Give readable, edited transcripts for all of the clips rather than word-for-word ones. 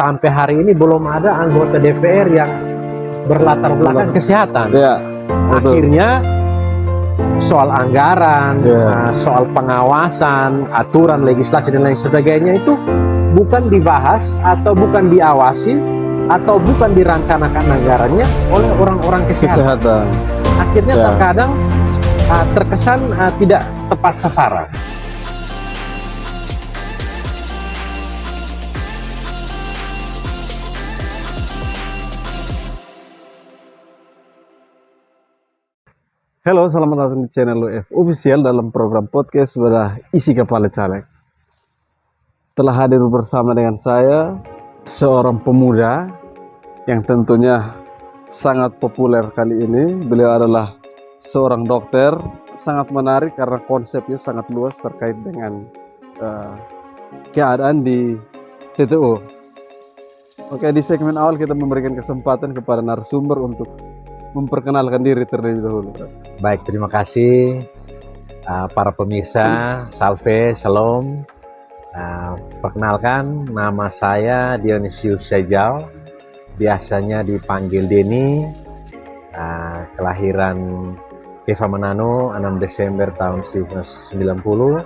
sampai hari ini belum ada anggota DPR yang berlatar belakang kesehatan. Ya, betul. Akhirnya soal anggaran, soal pengawasan, aturan, legislasi dan lain sebagainya itu bukan dibahas atau bukan diawasi atau bukan dirancanakan anggarannya oleh orang-orang kesehatan. Akhirnya terkadang terkesan tidak tepat sasaran. Halo, selamat datang di channel UF Official dalam program podcast pada Isi Kepala Caleg. Telah hadir bersama dengan saya seorang pemuda yang tentunya sangat populer kali ini. Beliau adalah seorang dokter, sangat menarik karena konsepnya sangat luas terkait dengan keadaan di TTO. Oke, di segmen awal kita memberikan kesempatan kepada narasumber untuk memperkenalkan diri terlebih dahulu. Baik, terima kasih para pemirsa. Salve, shalom. Perkenalkan, nama saya Dionysius Sejal, biasanya dipanggil Denny. Kelahiran Keva Manano 6 Desember tahun 1990.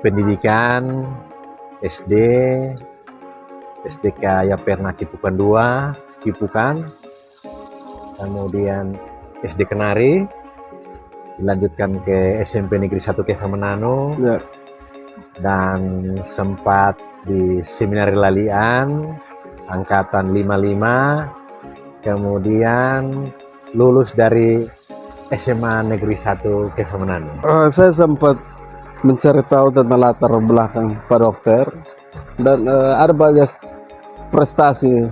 Pendidikan SD SDK Yaperna Kipukan 2 Kipukan, kemudian SD Kenari, dilanjutkan ke SMP Negeri 1 Keva Manano, dan sempat di Seminari Lalian angkatan 55, kemudian lulus dari SMA Negeri 1 Keva Manano. Saya sempat mencari tahu tentang latar belakang Pak Dokter, dan ada banyak prestasi,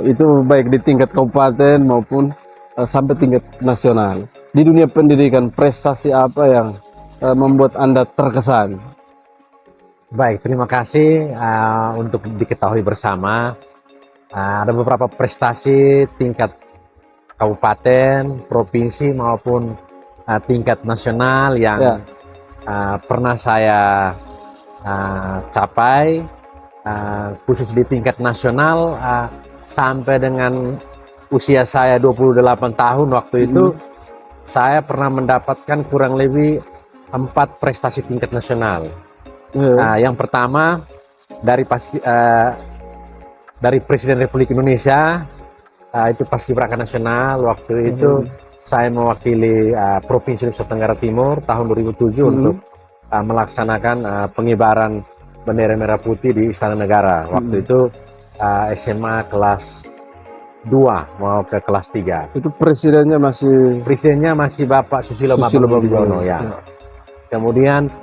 itu baik di tingkat kabupaten maupun sampai tingkat nasional. Di dunia pendidikan, prestasi apa yang membuat Anda terkesan? Baik, terima kasih untuk diketahui bersama. Ada beberapa prestasi tingkat kabupaten, provinsi maupun tingkat nasional yang pernah saya capai, khusus di tingkat nasional. Sampai dengan usia saya 28 tahun waktu itu, saya pernah mendapatkan kurang lebih 4 prestasi tingkat nasional. Yang pertama dari Presiden Republik Indonesia, itu Paskibraka Nasional. Waktu itu saya mewakili Provinsi Nusa Tenggara Timur tahun 2007 untuk melaksanakan pengibaran bendera merah putih di Istana Negara. Waktu itu SMA kelas 2 mau ke kelas 3. Itu presidennya masih Bapak Susilo Bambang Yudhoyono, ya. Kemudian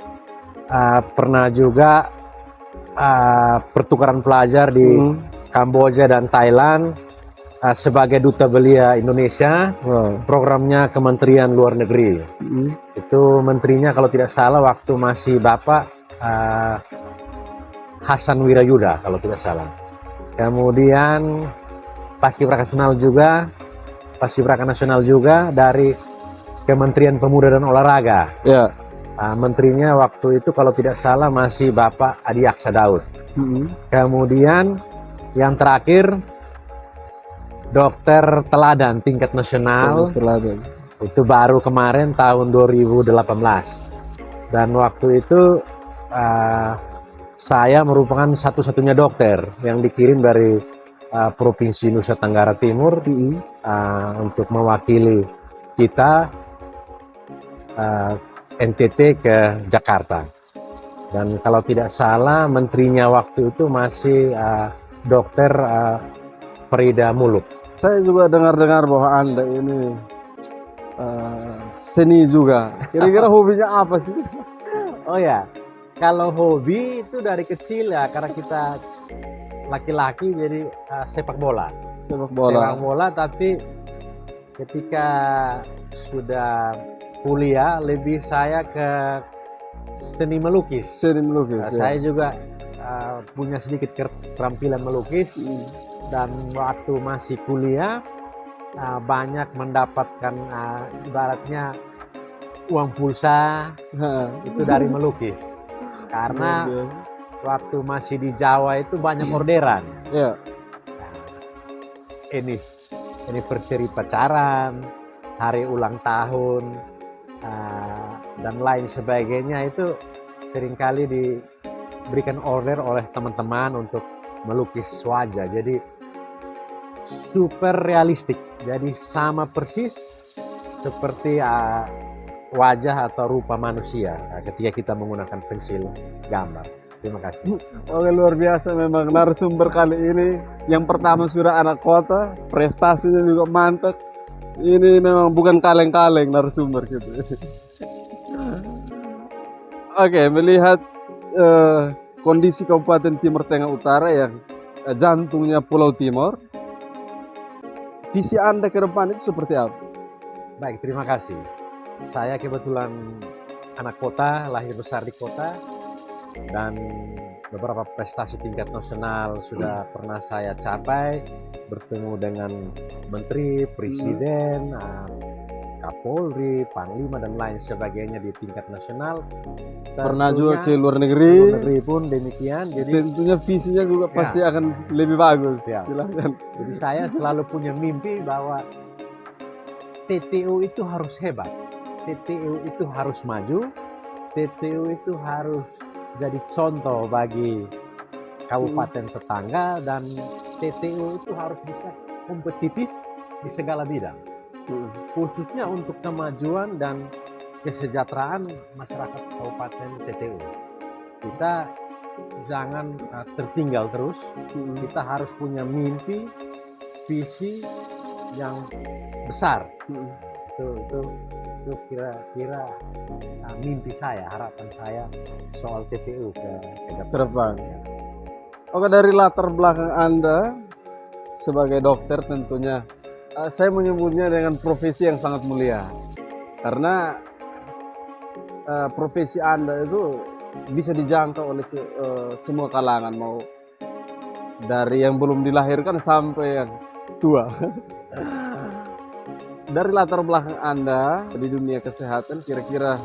pernah juga pertukaran pelajar di Kamboja dan Thailand sebagai duta belia Indonesia. Programnya Kementerian Luar Negeri. Itu menterinya kalau tidak salah waktu masih Bapak Hasan Wirayuda kalau tidak salah. Kemudian Paskibraka Nasional juga dari Kementerian Pemuda dan Olahraga. Menterinya waktu itu kalau tidak salah masih Bapak Adi Aksa Daud. Kemudian yang terakhir Dokter Teladan tingkat nasional. Itu baru kemarin tahun 2018. Dan waktu itu saya merupakan satu-satunya dokter yang dikirim dari Provinsi Nusa Tenggara Timur untuk mewakili kita NTT ke Jakarta. Dan kalau tidak salah menterinya waktu itu masih Dokter Frida Muluk. Saya juga dengar-dengar bahwa Anda ini seni juga. Kira-kira hobinya apa sih? Oh ya, kalau hobi itu dari kecil ya, karena kita laki-laki jadi sepak bola. Sepak bola, tapi ketika sudah kuliah lebih saya ke seni melukis. Saya juga punya sedikit keterampilan melukis, dan waktu masih kuliah banyak mendapatkan ibaratnya uang pulsa itu dari melukis. Karena waktu masih di Jawa itu banyak orderan. Ya. Ini anniversary pacaran, hari ulang tahun, dan lain sebagainya itu seringkali diberikan order oleh teman-teman untuk melukis wajah. Jadi super realistik, jadi sama persis seperti wajah atau rupa manusia ketika kita menggunakan pensil gambar. Terima kasih. Oke, luar biasa memang narasumber kali ini. Yang pertama sudah anak kota, prestasinya juga mantap. Ini memang bukan kaleng-kaleng narasumber gitu. Oke, melihat kondisi Kabupaten Timur Tengah Utara yang jantungnya Pulau Timur, visi Anda ke depan itu seperti apa? Baik, terima kasih. Saya kebetulan anak kota, lahir besar di kota, dan beberapa prestasi tingkat nasional sudah pernah saya capai, bertemu dengan menteri, presiden, Kapolri, Panglima, dan lain sebagainya di tingkat nasional. Pernah juga ke Tentunya luar negeri. luar negeri pun demikian. Jadi Tentunya visinya juga pasti akan lebih bagus. Ya. Silakan. Jadi saya selalu punya mimpi bahwa TTU itu harus hebat, TTU itu harus maju, TTU itu harus jadi contoh bagi kabupaten tetangga, dan TTU itu harus bisa kompetitif di segala bidang, khususnya untuk kemajuan dan kesejahteraan masyarakat Kabupaten TTU. Kita jangan tertinggal terus, kita harus punya mimpi, visi yang besar. Itu kira-kira mimpi saya, harapan saya soal TTU ke depan. Oke, dari latar belakang Anda sebagai dokter tentunya saya menyebutnya dengan profesi yang sangat mulia, karena profesi Anda itu bisa dijangkau oleh semua kalangan, mau dari yang belum dilahirkan sampai yang tua. Dari latar belakang Anda di dunia kesehatan, kira-kira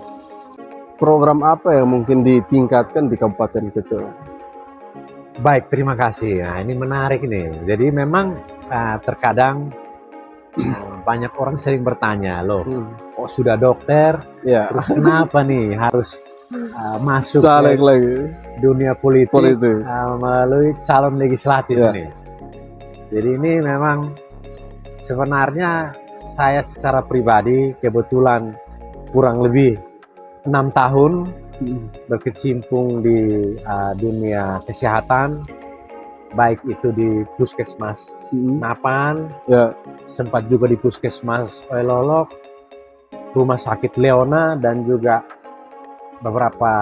program apa yang mungkin ditingkatkan di Kabupaten itu? Baik, terima kasih. Nah, ini menarik nih. Jadi memang terkadang banyak orang sering bertanya, loh, oh sudah dokter, terus kenapa nih harus masuk Caleg lagi dunia politik. Melalui calon legislatif nih. Jadi ini memang sebenarnya saya secara pribadi kebetulan kurang lebih 6 tahun berkecimpung di dunia kesehatan, baik itu di Puskesmas Napan, sempat juga di Puskesmas Oelolok, Rumah Sakit Leona, dan juga beberapa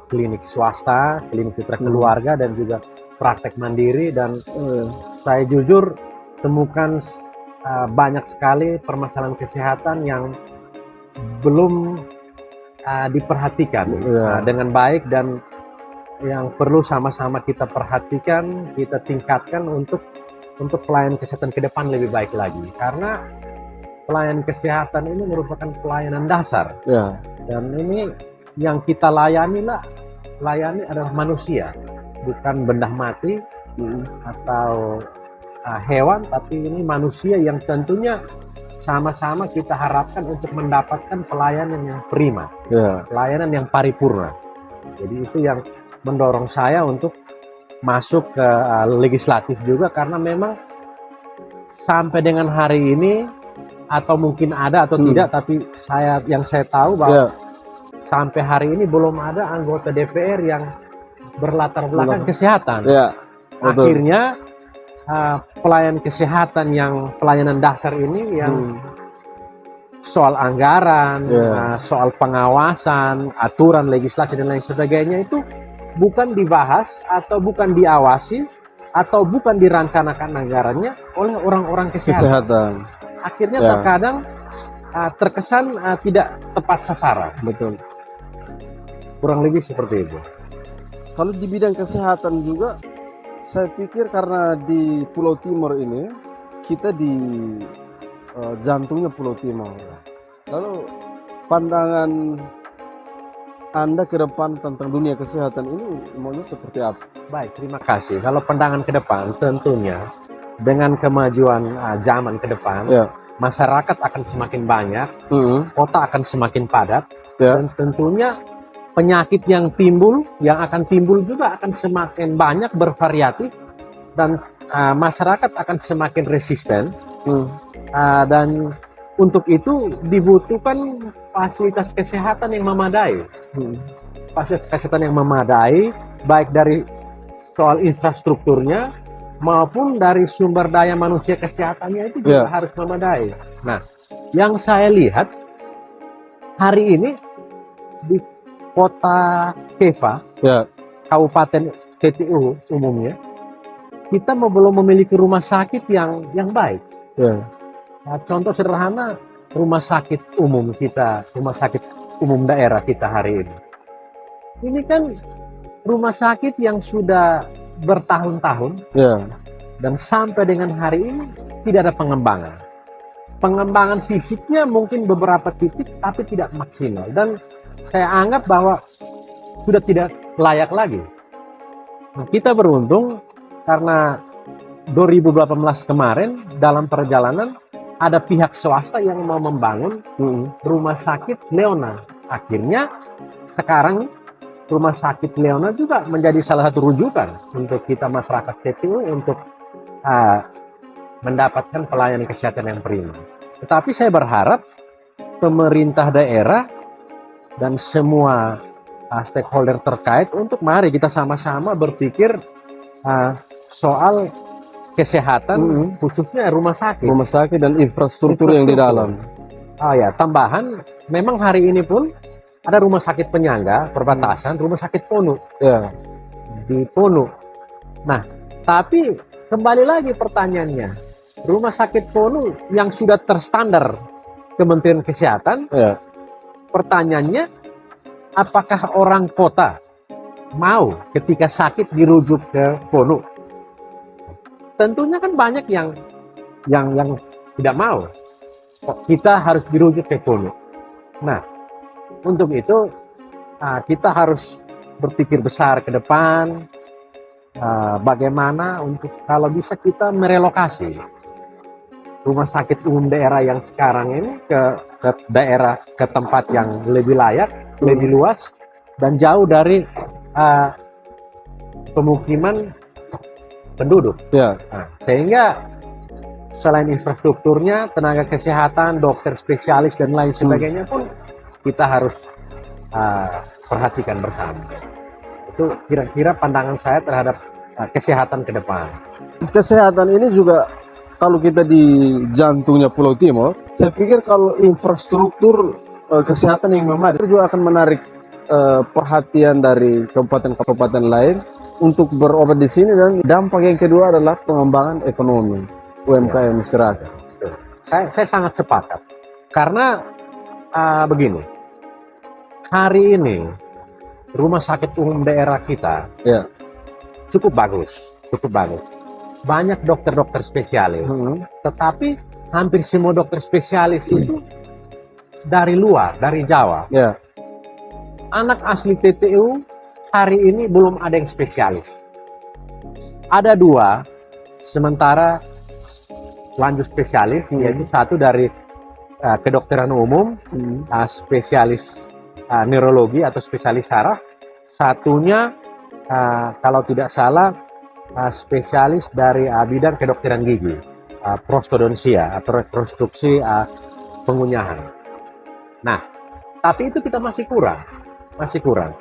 klinik swasta, klinik mitra keluarga, dan juga praktek mandiri. Dan saya jujur temukan banyak sekali permasalahan kesehatan yang belum diperhatikan dengan baik, dan yang perlu sama-sama kita perhatikan, kita tingkatkan untuk pelayanan kesehatan ke depan lebih baik lagi. Karena pelayanan kesehatan ini merupakan pelayanan dasar, dan ini yang kita layani adalah manusia, bukan benda mati atau hewan, tapi ini manusia yang tentunya sama-sama kita harapkan untuk mendapatkan pelayanan yang prima, pelayanan yang paripurna. Jadi itu yang mendorong saya untuk masuk ke legislatif juga, karena memang sampai dengan hari ini, atau mungkin ada atau tidak, tapi yang saya tahu bahwa sampai hari ini belum ada anggota DPR yang berlatar belakang kesehatan. Akhirnya pelayanan kesehatan yang pelayanan dasar ini, yang soal anggaran, soal pengawasan, aturan, legislasi, dan lain sebagainya itu bukan dibahas atau bukan diawasi atau bukan dirancanakan anggarannya oleh orang-orang kesehatan. Akhirnya terkadang terkesan tidak tepat sasaran. Betul. Kurang lebih seperti itu. Kalau di bidang kesehatan juga, saya pikir karena di Pulau Timur ini, kita di jantungnya Pulau Timur. Lalu pandangan Anda ke depan tentang dunia kesehatan ini maunya seperti apa? Baik, terima kasih. Kalau pandangan ke depan, tentunya dengan kemajuan zaman ke depan, Ya. masyarakat akan semakin banyak, Mm-mm. kota akan semakin padat, Ya. dan tentunya penyakit yang akan timbul juga akan semakin banyak, bervariatif, dan masyarakat akan semakin resisten. Dan untuk itu dibutuhkan fasilitas kesehatan yang memadai. Fasilitas kesehatan yang memadai, baik dari soal infrastrukturnya maupun dari sumber daya manusia kesehatannya itu juga harus memadai. Nah, yang saya lihat hari ini di kota Keva, Kabupaten TTU umumnya, kita belum memiliki rumah sakit yang baik. Nah, contoh sederhana, rumah sakit umum kita, rumah sakit umum daerah kita hari ini. Ini kan rumah sakit yang sudah bertahun-tahun, dan sampai dengan hari ini tidak ada pengembangan. Pengembangan fisiknya mungkin beberapa titik, tapi tidak maksimal. Dan saya anggap bahwa sudah tidak layak lagi. Nah, kita beruntung karena 2018 kemarin dalam perjalanan ada pihak swasta yang mau membangun rumah sakit Leona. Akhirnya sekarang rumah sakit Leona juga menjadi salah satu rujukan untuk kita masyarakat TTU untuk mendapatkan pelayanan kesehatan yang prima. Tetapi saya berharap pemerintah daerah dan semua stakeholder terkait untuk mari kita sama-sama berpikir soal kesehatan, khususnya rumah sakit dan infrastruktur yang di dalam. Oh ya, tambahan, memang hari ini pun ada rumah sakit penyangga perbatasan, rumah sakit Ponu di Ponu. Nah, tapi kembali lagi pertanyaannya, rumah sakit Ponu yang sudah terstandar Kementerian Kesehatan, pertanyaannya, apakah orang kota mau ketika sakit dirujuk ke Ponu? Tentunya kan banyak yang tidak mau. Kita harus dirujuk ke Ponu. Nah, untuk itu kita harus berpikir besar ke depan, bagaimana untuk kalau bisa kita merelokasi rumah sakit umum daerah yang sekarang ini ke daerah, ke tempat yang lebih layak, lebih luas, dan jauh dari pemukiman penduduk. Nah, sehingga selain infrastrukturnya, tenaga kesehatan, dokter spesialis dan lain sebagainya pun kita harus perhatikan bersama. Itu kira-kira pandangan saya terhadap kesehatan ke depan. Kesehatan ini juga kalau kita di jantungnya Pulau Timor, saya pikir kalau infrastruktur kesehatan yang memadai itu juga akan menarik perhatian dari kabupaten-kabupaten lain untuk berobat di sini, dan dampak yang kedua adalah pengembangan ekonomi UMKM masyarakat. Saya sangat sepakat karena begini, hari ini rumah sakit umum daerah kita cukup bagus. Banyak dokter-dokter spesialis, tetapi hampir semua dokter spesialis itu dari luar, dari Jawa. Anak asli TTU hari ini belum ada yang spesialis. Ada 2, sementara lanjut spesialis, yaitu satu dari kedokteran umum, spesialis neurologi atau spesialis saraf. Satunya kalau tidak salah spesialis dari bidang kedokteran gigi, prostodonsia atau rekonstruksi pengunyahan. Nah, tapi itu kita masih kurang.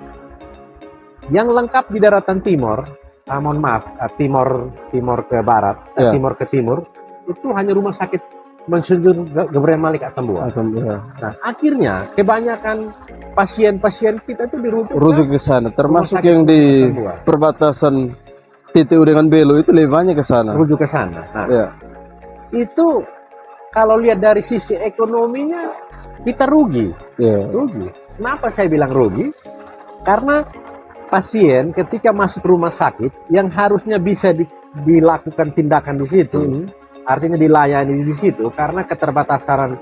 Yang lengkap di daratan timur, mohon maaf, timur ke barat, timur ke timur, itu hanya rumah sakit Monsenjur Gabriel Malik Atambua. Nah, akhirnya kebanyakan pasien-pasien kita itu dirujuk ke sana, termasuk yang di perbatasan TTU dengan Belo itu lebih banyak ke sana. Rujuk ke sana. Nah, itu kalau lihat dari sisi ekonominya kita rugi. Rugi. Kenapa saya bilang rugi? Karena pasien ketika masuk rumah sakit yang harusnya bisa dilakukan tindakan di situ, artinya dilayani di situ, karena keterbatasan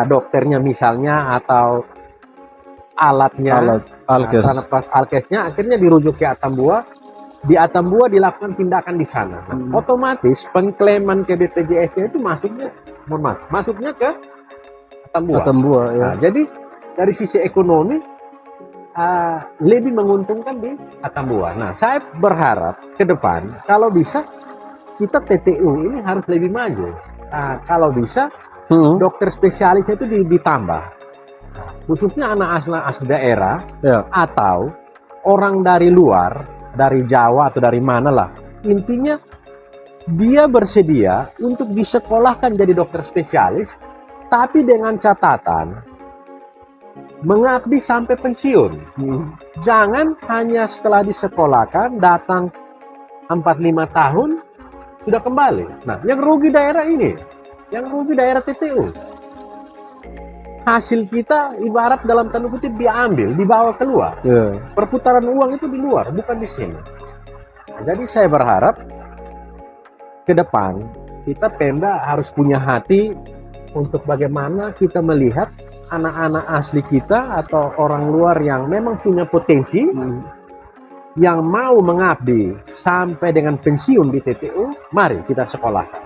dokternya misalnya atau alatnya, Alkes. sarana alkesnya, akhirnya dirujuk ke Atambua. Di Atambua dilakukan tindakan di sana. Nah, otomatis pengklaiman ke BPJS-nya itu masuknya ke Atambua. Atambua ya. Nah, jadi dari sisi ekonomi lebih menguntungkan di Atambua. Nah, saya berharap ke depan kalau bisa kita TTU ini harus lebih maju. Nah, kalau bisa dokter spesialisnya itu ditambah, khususnya anak asli daerah Ya. atau orang dari luar, dari Jawa atau dari mana lah. Intinya dia bersedia untuk disekolahkan jadi dokter spesialis, tapi dengan catatan mengabdi sampai pensiun. Jangan hanya setelah disekolahkan datang 4-5 tahun sudah kembali. Nah, yang rugi daerah ini, yang rugi daerah TTU. Hasil kita ibarat dalam tanda kutip diambil, dibawa keluar. Ya. Perputaran uang itu di luar, bukan di sini. Nah, jadi saya berharap ke depan kita Pemda harus punya hati untuk bagaimana kita melihat anak-anak asli kita atau orang luar yang memang punya potensi, yang mau mengabdi sampai dengan pensiun di TTU, mari kita sekolahkan.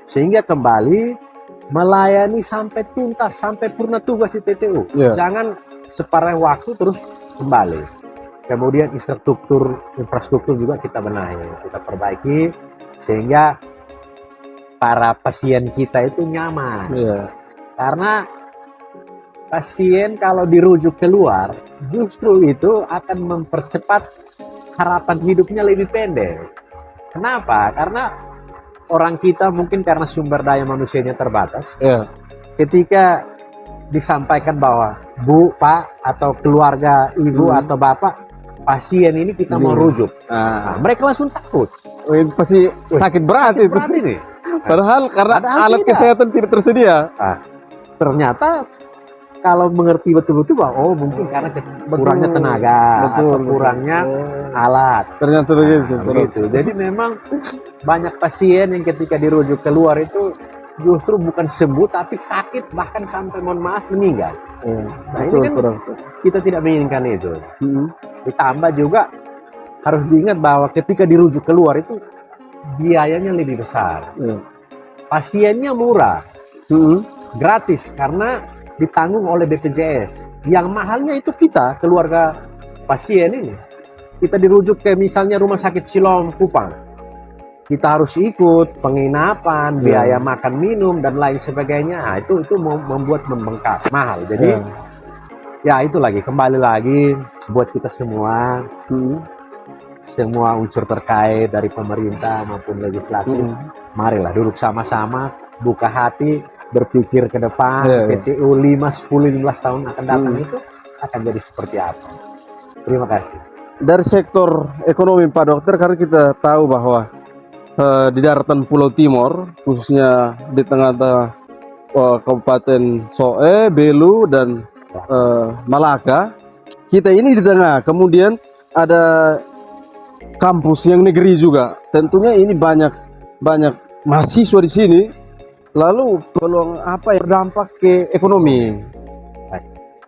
Sehingga kembali melayani sampai tuntas, sampai purna tugas di TTU. Ya. Jangan separuh waktu terus kembali. Kemudian infrastruktur juga kita benahi, kita perbaiki sehingga para pasien kita itu nyaman. Ya. Karena pasien kalau dirujuk keluar, justru itu akan mempercepat harapan hidupnya lebih pendek. Kenapa? Karena orang kita mungkin karena sumber daya manusianya terbatas. Ya. Ketika disampaikan bahwa Bu, Pak, atau keluarga Ibu atau Bapak, pasien ini kita mau rujuk. Nah, mereka langsung takut. Pasti sakit berat itu. Berat ini. Padahal karena Padahal alat tidak. kesehatan tidak tersedia. Nah, ternyata kalau mengerti betul-betul bahwa oh mungkin karena kurangnya tenaga atau kurangnya alat. Ternyata begitu. Begitu. Jadi memang banyak pasien yang ketika dirujuk keluar itu justru bukan sembuh tapi sakit, bahkan sampai mohon maaf meninggal. Nah, ini kan kita tidak menginginkan itu. Ditambah juga harus diingat bahwa ketika dirujuk keluar itu biayanya lebih besar. Pasiennya murah, gratis karena ditanggung oleh BPJS. Yang mahalnya itu kita, keluarga pasien ini. Kita dirujuk ke misalnya Rumah Sakit Siloam Kupang. Kita harus ikut penginapan, biaya makan minum dan lain sebagainya. Nah, itu membuat membengkak, mahal. Jadi ya itu lagi, kembali lagi buat kita semua, semua unsur terkait dari pemerintah maupun legislatif, marilah duduk sama-sama, buka hati, berpikir ke depan, PTU 5, 10, 15 tahun akan datang itu akan jadi seperti apa. Terima kasih. Dari sektor ekonomi Pak Dokter, karena kita tahu bahwa di daratan Pulau Timur, khususnya di tengah-tengah Kabupaten Soe, Belu, dan Malaka, kita ini di tengah, kemudian ada kampus yang negeri juga. Tentunya ini banyak mahasiswa di sini. Lalu peluang apa yang berdampak ke ekonomi?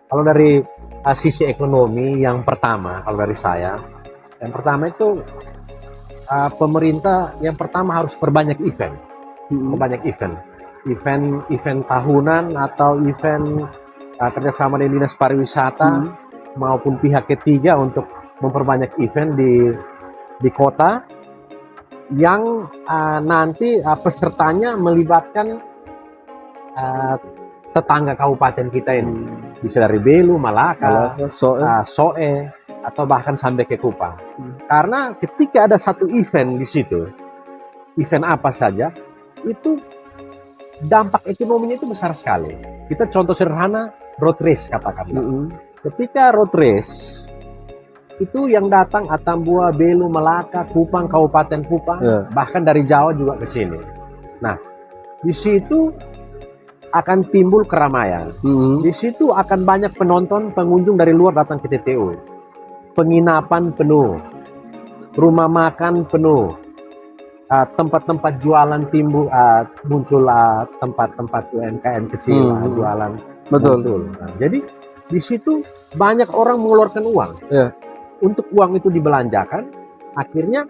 Kalau dari sisi ekonomi, yang pertama, kalau dari saya, yang pertama itu pemerintah yang pertama harus perbanyak event, event tahunan atau event kerjasama dengan dinas pariwisata maupun pihak ketiga untuk memperbanyak event di kota yang nanti pesertanya melibatkan tetangga kabupaten kita ini, bisa dari Belu, Malaka, Soe, atau bahkan sampai ke Kupang. Karena ketika ada satu event di situ, event apa saja, itu dampak ekonominya itu besar sekali. Kita contoh sederhana, road race katakanlah. Ketika road race itu yang datang Atambua, Belu, Malaka, Kupang, Kabupaten Kupang, bahkan dari Jawa juga ke sini. Nah, di situ akan timbul keramaian. Di situ akan banyak penonton, pengunjung dari luar datang ke TTU. Penginapan penuh, rumah makan penuh, tempat-tempat jualan timbul, muncul tempat-tempat UMKM kecil jualan muncul. Nah, jadi di situ banyak orang mengeluarkan uang. Ya. Untuk uang itu dibelanjakan, akhirnya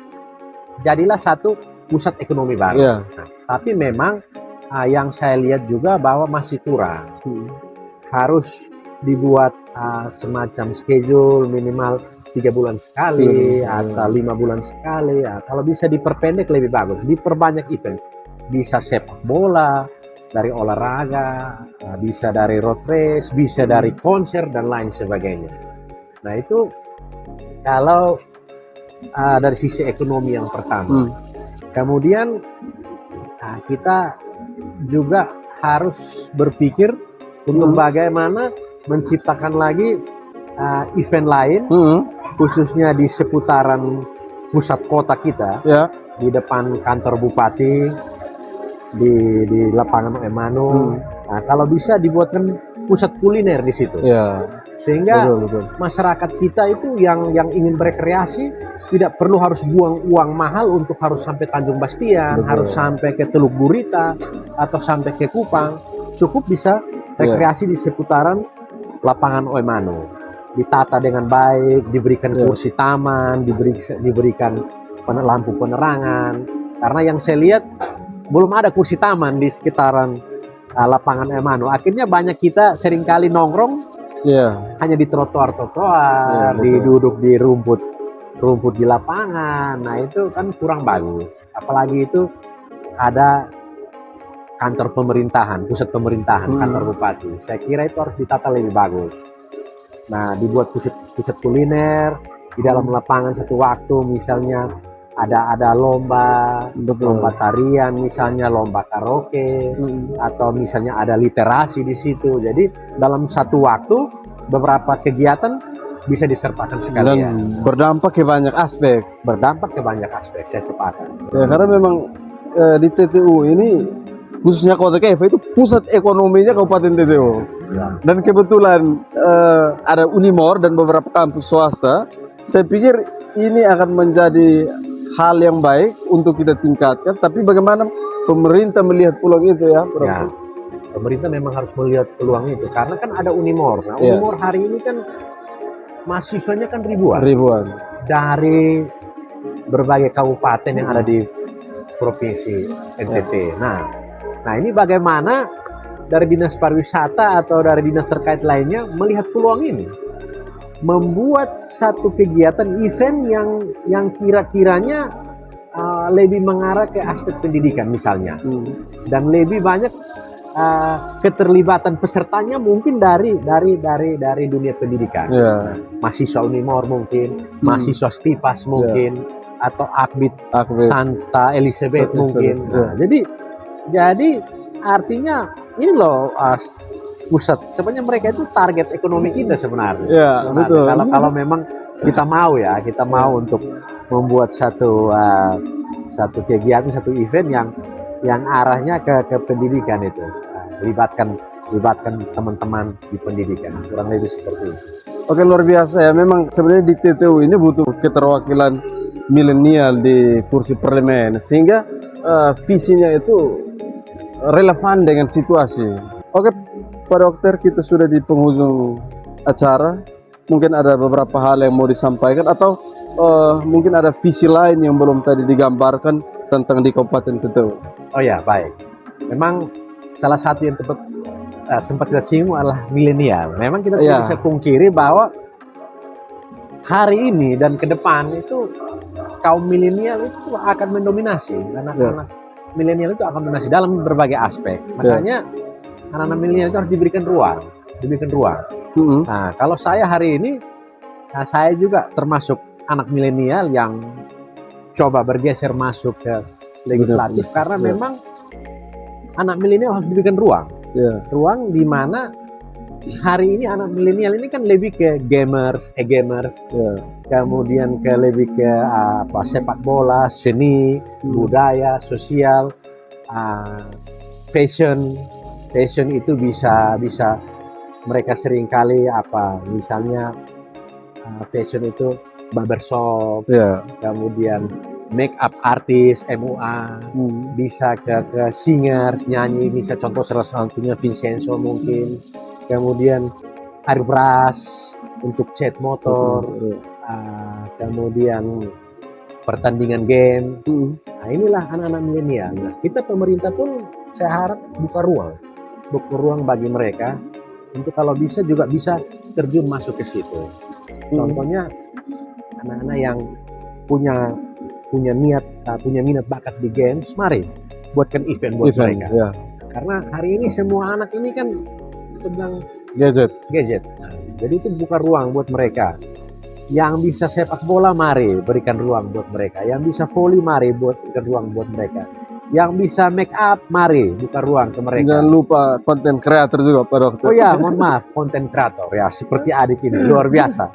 jadilah satu pusat ekonomi baru. Ya. Nah, tapi memang yang saya lihat juga bahwa masih kurang. Harus dibuat semacam schedule minimal 3 bulan sekali atau 5 bulan sekali. Ya, kalau bisa diperpendek lebih bagus, diperbanyak event. Bisa sepak bola, dari olahraga, bisa dari road race, bisa dari konser dan lain sebagainya. Nah itu kalau dari sisi ekonomi yang pertama. Kemudian kita juga harus berpikir untuk bagaimana menciptakan lagi event lain, khususnya di seputaran pusat kota kita, di depan kantor bupati, di lapangan Emanu. Nah, kalau bisa dibuatkan pusat kuliner di situ. Sehingga masyarakat kita itu yang ingin berekreasi tidak perlu harus buang uang mahal untuk harus sampai Tanjung Bastian, harus sampai ke Teluk Gurita atau sampai ke Kupang. Cukup bisa rekreasi di seputaran lapangan Emanu. Ditata dengan baik, diberikan kursi taman, diberikan lampu penerangan. Karena yang saya lihat belum ada kursi taman di sekitaran lapangan Emanu. Akhirnya banyak kita seringkali nongkrong hanya di trotoar, duduk di rumput di lapangan. Nah itu kan kurang bagus. Apalagi itu ada kantor pemerintahan, pusat pemerintahan, kantor bupati. Saya kira itu harus ditata lebih bagus. Nah dibuat pusat kuliner di dalam lapangan satu waktu, misalnya ada lomba tarian, misalnya lomba karaoke, atau misalnya ada literasi di situ. Jadi dalam satu waktu beberapa kegiatan bisa disertakan sekalian. Dan berdampak ke banyak aspek. Saya sepakat. Ya, karena memang di TTU ini khususnya Kota Keva itu pusat ekonominya Kabupaten TTU. Dan kebetulan ada Unimor dan beberapa kampus swasta. Saya pikir ini akan menjadi hal yang baik untuk kita tingkatkan, tapi bagaimana pemerintah melihat peluang itu ya? Pemerintah memang harus melihat peluang itu, karena kan ada Unimor. Nah, Unimor hari ini kan mahasiswanya kan ribuan dari berbagai kabupaten yang ada di provinsi NTT. Nah ini bagaimana dari dinas pariwisata atau dari dinas terkait lainnya melihat peluang ini, membuat satu kegiatan event yang kira-kiranya lebih mengarah ke aspek pendidikan misalnya, dan lebih banyak keterlibatan pesertanya mungkin dari dunia pendidikan, mahasiswa Unimor mungkin, mahasiswa Stipas mungkin, atau Akbit Santa Elizabeth mungkin. Nah, jadi artinya ini loh pusat, sebenarnya mereka itu target ekonomi kita sebenarnya. Betul. Kalau memang kita mau untuk membuat satu kegiatan, satu event yang arahnya ke pendidikan itu, libatkan teman-teman di pendidikan, kurang lebih seperti itu. Oke, luar biasa ya. Memang sebenarnya di TTU ini butuh keterwakilan milenial di kursi parlemen, sehingga visinya itu relevan dengan situasi. Oke, Pak Dokter, kita sudah di penghujung acara. Mungkin ada beberapa hal yang mau disampaikan, atau mungkin ada visi lain yang belum tadi digambarkan tentang di Kabupaten TTU. Oh ya, baik. Memang salah satu yang sempat kita singgung adalah milenial. Memang kita tidak bisa pungkiri bahwa hari ini dan ke depan itu kaum milenial itu akan mendominasi. Anak-anak milenial itu akan mendominasi dalam berbagai aspek. Makanya anak-anak milenial itu harus diberikan ruang. Nah, kalau saya hari ini, saya juga termasuk anak milenial yang coba bergeser masuk ke legislatif, karena memang anak milenial harus diberikan ruang. Ruang di mana hari ini anak milenial ini kan lebih ke gamers, kemudian lebih ke sepak bola, seni, budaya, sosial, fashion itu bisa mereka seringkali misalnya fashion itu barbershop, kemudian make up artis, MUA, bisa ke singers, nyanyi, bisa contoh salah satunya Vincenzo mungkin, kemudian air beras, untuk cat motor, kemudian pertandingan game. Nah, inilah anak-anak milenial. Nah, kita pemerintah pun saya harap buka ruang bagi mereka untuk kalau bisa juga bisa terjun masuk ke situ. Contohnya anak-anak yang punya niat, punya minat bakat di games, mari buatkan event buat mereka. Ya. Karena hari ini semua anak ini kan sedang gadget. Nah, jadi itu buka ruang buat mereka. Yang bisa sepak bola, mari berikan ruang buat mereka. Yang bisa volley, mari berikan ruang buat mereka. Yang bisa make up, mari buka ruang ke mereka. Jangan lupa konten kreator juga Pak Dokter. Oh ya, mohon maaf, konten kreator ya, seperti adik ini, luar biasa.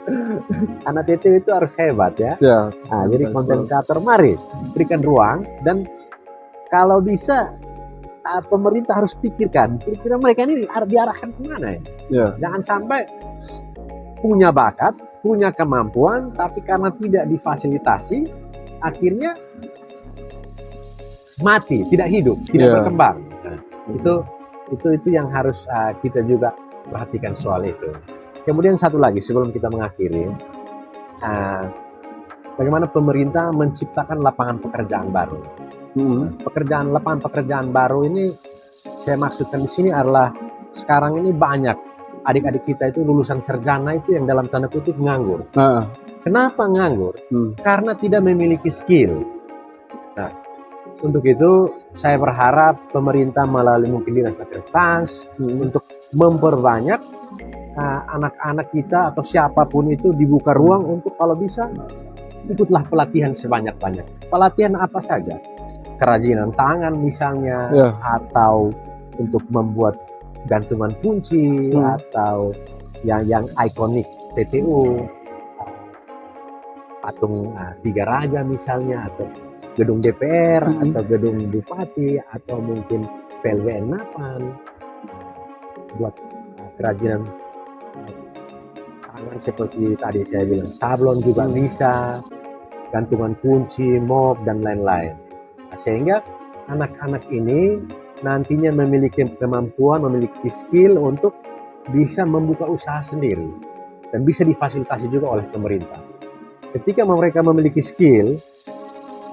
Anak TTW itu harus hebat ya. Siap. Nah, jadi konten kreator, mari berikan ruang. Dan kalau bisa pemerintah harus pikirkan, kira-kira mereka ini diarahkan kemana ya? Ya. Jangan sampai punya bakat, punya kemampuan, tapi karena tidak difasilitasi, akhirnya mati, tidak hidup, tidak berkembang. Nah, itu yang harus kita juga perhatikan soal itu. Kemudian satu lagi sebelum kita mengakhiri, bagaimana pemerintah menciptakan lapangan pekerjaan baru. Lapangan pekerjaan baru ini saya maksudkan di sini adalah sekarang ini banyak adik-adik kita itu lulusan sarjana itu yang dalam tanda kutip nganggur. Kenapa nganggur? Karena tidak memiliki skill. Nah, untuk itu saya berharap pemerintah melalui mungkin dinas akreditas untuk memperbanyak anak-anak kita atau siapapun itu dibuka ruang untuk kalau bisa ikutlah pelatihan sebanyak-banyak. Pelatihan apa saja? Kerajinan tangan misalnya, atau untuk membuat gantungan kunci, atau yang ikonik TTU, patung Tiga Raja misalnya, atau gedung DPR, atau gedung Bupati, atau mungkin PLWN Napan, buat kerajinan tangan seperti tadi saya bilang, sablon juga bisa, gantungan kunci, mop, dan lain-lain. Nah, sehingga anak-anak ini nantinya memiliki kemampuan, memiliki skill untuk bisa membuka usaha sendiri dan bisa difasilitasi juga oleh pemerintah. Ketika mereka memiliki skill,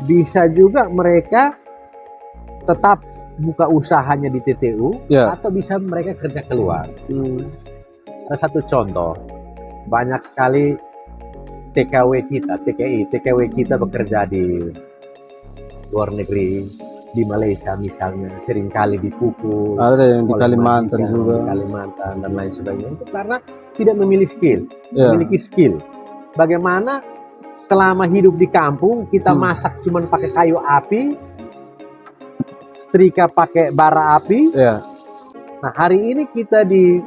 bisa juga mereka tetap buka usahanya di TTU atau bisa mereka kerja keluar. Ada satu contoh, banyak sekali TKW kita bekerja di luar negeri, di Malaysia misalnya, seringkali dipukul. Ada yang di Kalimantan juga. Di Kalimantan dan lain sebagainya. Itu karena tidak memiliki skill. Bagaimana selama hidup di kampung kita masak cuman pakai kayu api, setrika pakai bara api. Nah, hari ini kita di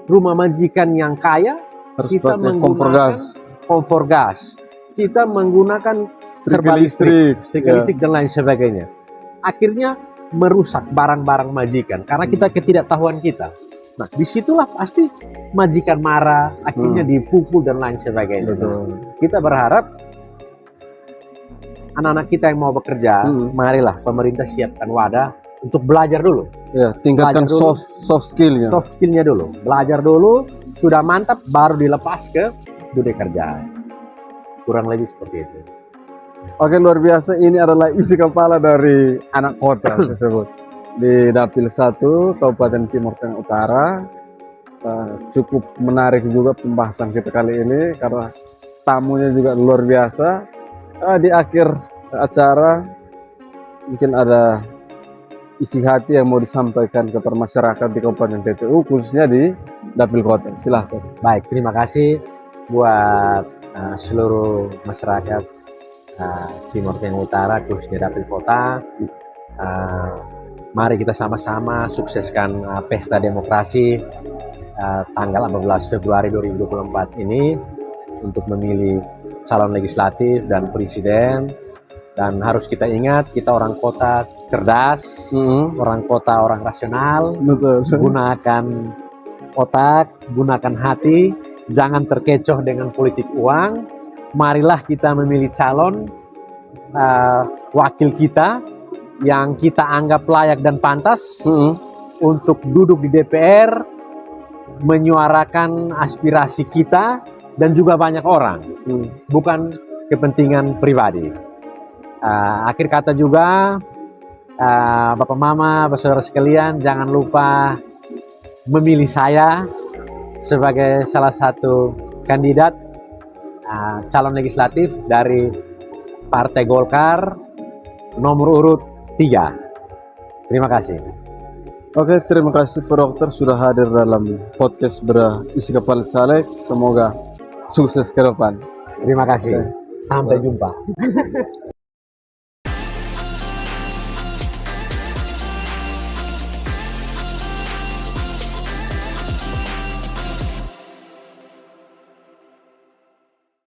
rumah majikan yang kaya, harus kita menggunakan kompor gas. Kita menggunakan serba listrik dan lain sebagainya. Akhirnya merusak barang-barang majikan karena kita ketidaktahuan kita. Nah, disitulah pasti majikan marah, akhirnya dipukul dan lain sebagainya. Kita berharap anak-anak kita yang mau bekerja, marilah pemerintah siapkan wadah untuk belajar dulu. Tingkatkan soft skillnya. Soft skillnya dulu, belajar dulu, sudah mantap baru dilepas ke dunia kerja. Kurang lebih seperti itu. Oke, luar biasa. Ini adalah isi kepala dari anak kota tersebut di Dapil 1 Kabupaten Timur Tengah Utara. Cukup menarik juga pembahasan kita kali ini karena tamunya juga luar biasa. Di akhir acara mungkin ada isi hati yang mau disampaikan kepada masyarakat di Kabupaten TTU, khususnya di Dapil Kota. Silahkan. Baik, terima kasih buat seluruh masyarakat Timur Tengah Utara, khususnya Dapil Kota. Mari kita sama-sama sukseskan pesta demokrasi tanggal 14 Februari 2024 ini untuk memilih calon legislatif dan presiden. Dan harus kita ingat, kita orang kota cerdas, orang kota orang rasional. Gunakan otak, gunakan hati, jangan terkecoh dengan politik uang. Marilah kita memilih calon wakil kita yang kita anggap layak dan pantas untuk duduk di DPR menyuarakan aspirasi kita dan juga banyak orang, bukan kepentingan pribadi. Akhir kata juga, Bapak Mama, saudara sekalian, jangan lupa memilih saya sebagai salah satu kandidat calon legislatif dari Partai Golkar nomor urut 3. Terima kasih. Oke, terima kasih Pak Dokter sudah hadir dalam podcast berisi kepala caleg. Semoga sukses ke depan. Terima kasih. Sampai jumpa.